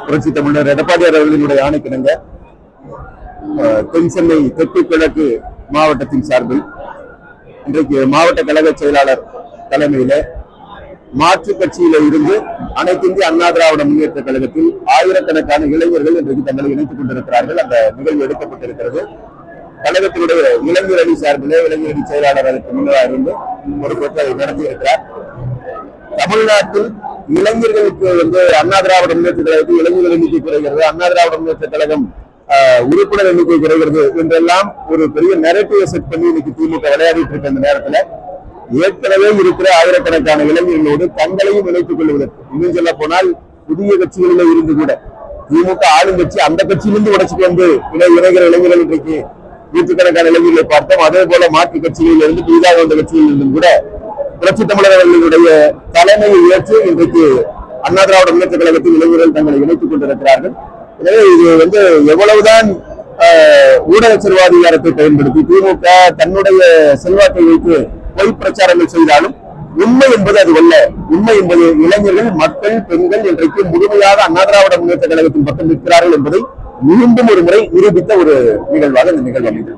புரட்சி தமிழர் எடப்பாடியார் அவர்களினுடைய ஆணைக்கிணங்க தென் சென்னை தெற்கு கிழக்கு மாவட்டத்தின் சார்பில் இன்றைக்கு மாவட்ட கழக செயலாளர் தலைமையில மாற்று கட்சியில இருந்து அனைத்து இந்திய அண்ணா திராவிட முன்னேற்ற கழகத்தில் ஆயிரக்கணக்கான இளைஞர்கள் இன்றைக்கு தங்களை இணைத்துக் கொண்டிருக்கிறார்கள். அந்த நிகழ்வு எடுக்கப்பட்டிருக்கிறது. கழகத்தினுடைய இளைஞர் அணி சார்பில் இளைஞர் அணி செயலாளர் அதற்கு முன்னதாக இருந்து பொறுப்பேற்று அதை நடத்தியிருக்கிறார். தமிழ்நாட்டில் இளைஞர்களுக்கு அண்ணா திராவிட முன்னேற்ற கழகத்தில் இளைஞர்கள் எண்ணிக்கை குறைகிறது, அண்ணா திராவிட முன்னேற்ற கழகம் உறுப்பினர் எண்ணிக்கை குறைகிறது என்றெல்லாம் ஒரு பெரிய நெரேட்டிவ் செட் பண்ணி இன்னைக்கு திமுக விளையாடிட்டு இருக்க அந்த நேரத்துல ஏற்கனவே இருக்கிற ஆயிரக்கணக்கான இளைஞர்களோடு தங்களையும் இணைத்துக் கொள்வதற்கு, இன்னும் சொல்ல போனால் புதிய கட்சிகளில இருந்து கூட திமுக ஆளுங்கட்சி அந்த கட்சியிலிருந்து உடைச்சிட்டு வந்து இணைகிற இளைஞர்கள் இன்றைக்கு நூற்றுக்கணக்கான இளைஞர்களை பார்த்தோம். அதே போல மாற்று கட்சிகளில் இருந்து புதிதாக வந்த கட்சியில் இருந்தும் கூட புரட்சி தமிழர் அவர்களுடைய தலைமையை ஏற்று இன்றைக்கு அண்ணா திராவிட முன்னேற்ற கழகத்தில் இளைஞர்கள் தங்களை இணைத்துக் கொண்டிருக்கிறார்கள். எனவே இது எவ்வளவுதான் ஊடக செல்வாதிகாரத்தை பயன்படுத்தி திமுக தன்னுடைய செல்வாக்கை வைத்து பொய் பிரச்சாரங்கள் செய்தாலும் உண்மை என்பது அது அல்ல. உண்மை என்பது இளைஞர்கள், மக்கள், பெண்கள் இன்றைக்கு முழுமையாக அண்ணா திராவிட முன்னேற்ற கழகத்தின் பக்கம் நிற்கிறார்கள் என்பதை மீண்டும் ஒரு முறை நிரூபித்த ஒரு நிகழ்வாக இந்த நிகழ்வு அமைந்தது.